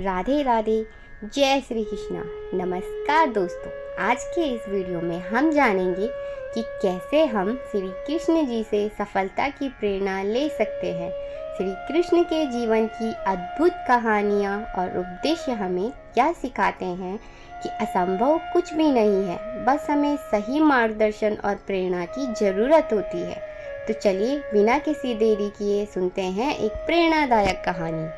राधे राधे। जय श्री कृष्णा। नमस्कार दोस्तों, आज के इस वीडियो में हम जानेंगे कि कैसे हम श्री कृष्ण जी से सफलता की प्रेरणा ले सकते हैं। श्री कृष्ण के जीवन की अद्भुत कहानियाँ और उपदेश हमें क्या सिखाते हैं कि असंभव कुछ भी नहीं है, बस हमें सही मार्गदर्शन और प्रेरणा की ज़रूरत होती है। तो चलिए बिना किसी देरी किए सुनते हैं एक प्रेरणादायक कहानी।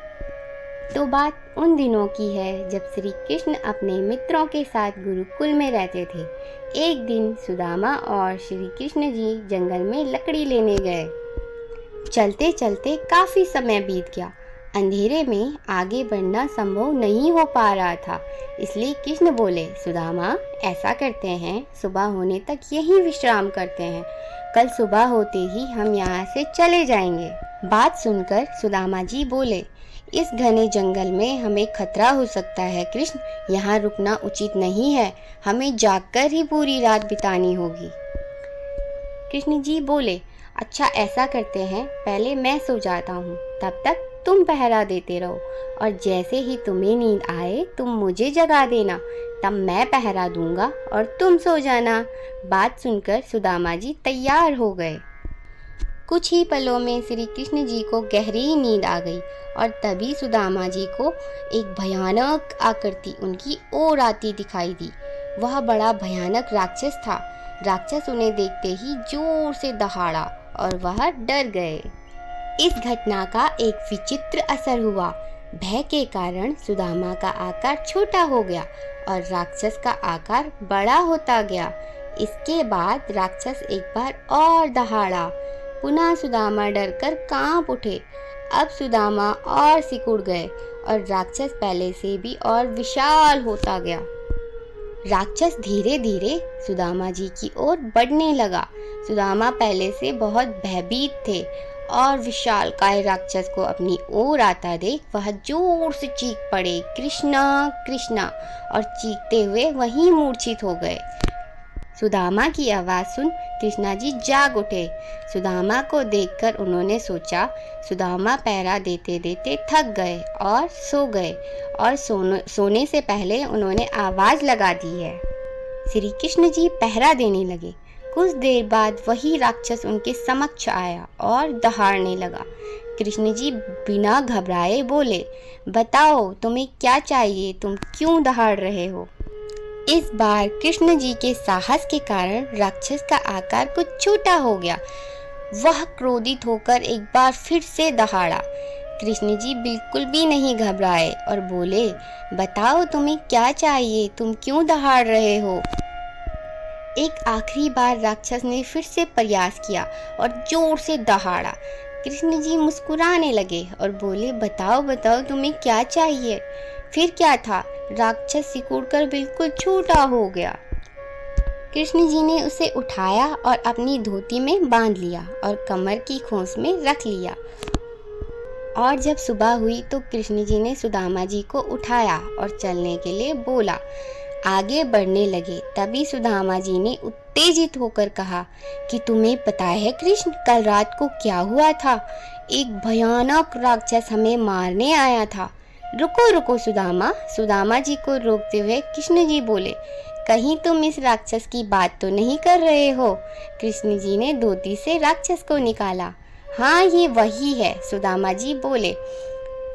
तो बात उन दिनों की है जब श्री कृष्ण अपने मित्रों के साथ गुरुकुल में रहते थे। एक दिन सुदामा और श्री कृष्ण जी जंगल में लकड़ी लेने गए। चलते चलते काफ़ी समय बीत गया। अंधेरे में आगे बढ़ना संभव नहीं हो पा रहा था, इसलिए कृष्ण बोले, सुदामा ऐसा करते हैं, सुबह होने तक यहीं विश्राम करते हैं। कल सुबह होते ही हम यहाँ से चले जाएंगे। बात सुनकर सुदामा जी बोले, इस घने जंगल में हमें खतरा हो सकता है कृष्ण, यहाँ रुकना उचित नहीं है, हमें जागकर ही पूरी रात बितानी होगी। कृष्ण जी बोले, अच्छा ऐसा करते हैं, पहले मैं सो जाता हूँ, तब तक तुम पहरा देते रहो और जैसे ही तुम्हें नींद आए तुम मुझे जगा देना, तब मैं पहरा दूंगा और तुम सो जाना। बात सुनकर सुदामा जी तैयार हो गए। कुछ ही पलों में श्री कृष्ण जी को गहरी नींद आ गई और तभी सुदामा जी को एक भयानक आकृति उनकी ओर आती दिखाई दी। वह बड़ा भयानक राक्षस था। राक्षस उन्हें देखते ही जोर से दहाड़ा और वह डर गए। इस घटना का एक विचित्र असर हुआ। भय के कारण सुदामा का आकार छोटा हो गया और राक्षस का आकार बड़ा होता गया। इसके बाद राक्षस एक बार और दहाड़ा। पुनः सुदामा डरकर कांप उठे। अब सुदामा और सिकुड़ गए और राक्षस पहले से भी और विशाल होता गया। राक्षस धीरे धीरे सुदामा जी की ओर बढ़ने लगा। सुदामा पहले से बहुत भयभीत थे और विशालकाय राक्षस को अपनी ओर आता देख वह जोर से चीख पड़े, कृष्णा कृष्णा, और चीखते हुए वहीं मूर्छित हो गए। सुदामा की आवाज़ सुन कृष्णा जी जाग उठे। सुदामा को देखकर उन्होंने सोचा, सुदामा पहरा देते देते थक गए और सो गए और सोने से पहले उन्होंने आवाज़ लगा दी है। श्री कृष्ण जी पहरा देने लगे। कुछ देर बाद वही राक्षस उनके समक्ष आया और दहाड़ने लगा। कृष्ण जी बिना घबराए बोले, बताओ तुम्हें क्या चाहिए, तुम क्यों दहाड़ रहे हो? इस बार कृष्ण जी के साहस के कारण राक्षस का आकार कुछ छोटा हो गया। वह क्रोधित होकर एक बार फिर से दहाड़ा। कृष्ण जी बिल्कुल भी नहीं घबराए और बोले, बताओ तुम्हें क्या चाहिए, तुम क्यों दहाड़ रहे हो? एक आखिरी बार राक्षस ने फिर से प्रयास किया और जोर से दहाड़ा। कृष्ण जी मुस्कुराने लगे और बोले, बताओ बताओ तुम्हें क्या चाहिए? फिर क्या था, राक्षस सिकुड़कर बिल्कुल छोटा हो गया। कृष्ण जी ने उसे उठाया और अपनी धोती में बांध लिया और कमर की खोंस में रख लिया। और जब सुबह हुई तो कृष्ण जी ने सुदामा जी को उठाया और चलने के लिए बोला। आगे बढ़ने लगे। तभी सुदामा जी ने उत्तेजित होकर कहा कि तुम्हें पता है कृष्ण, कल रात को क्या हुआ था? एक भयानक राक्षस हमें मारने आया था। रुको रुको सुदामा। सुदामा जी को रोकते हुए कृष्ण जी बोले, कहीं तुम इस राक्षस की बात तो नहीं कर रहे हो? कृष्ण जी ने धोती से राक्षस को निकाला। हाँ ये वही है, सुदामा जी बोले।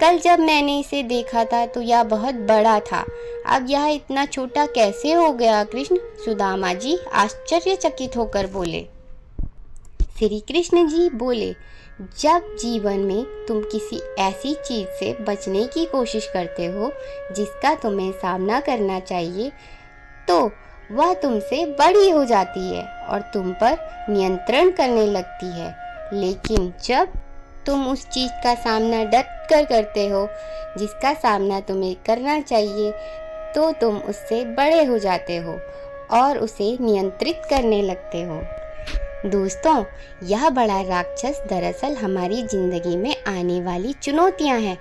कल जब मैंने इसे देखा था तो यह बहुत बड़ा था, अब यह इतना छोटा कैसे हो गया कृष्ण? सुदामा जी आश्चर्यचकित होकर बोले। श्री कृष्ण जी बोले, जब जीवन में तुम किसी ऐसी चीज़ से बचने की कोशिश करते हो जिसका तुम्हें सामना करना चाहिए, तो वह तुमसे बड़ी हो जाती है और तुम पर नियंत्रण करने लगती है। लेकिन जब तुम उस चीज़ का सामना डट कर करते हो जिसका सामना तुम्हें करना चाहिए, तो तुम उससे बड़े हो जाते हो और उसे नियंत्रित करने लगते हो। दोस्तों, यह बड़ा राक्षस दरअसल हमारी ज़िंदगी में आने वाली चुनौतियां हैं।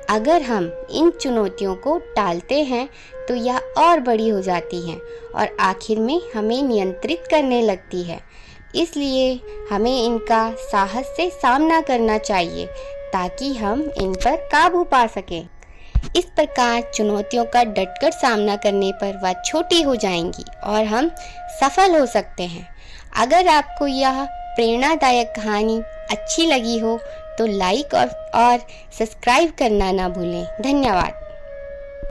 अगर हम इन चुनौतियों को टालते हैं तो यह और बड़ी हो जाती हैं और आखिर में हमें नियंत्रित करने लगती है। इसलिए हमें इनका साहस से सामना करना चाहिए ताकि हम इन पर काबू पा सकें। इस प्रकार चुनौतियों का डटकर सामना करने पर वह छोटी हो जाएंगी और हम सफल हो सकते हैं। अगर आपको यह प्रेरणादायक कहानी अच्छी लगी हो तो लाइक और सब्सक्राइब करना ना भूलें। धन्यवाद।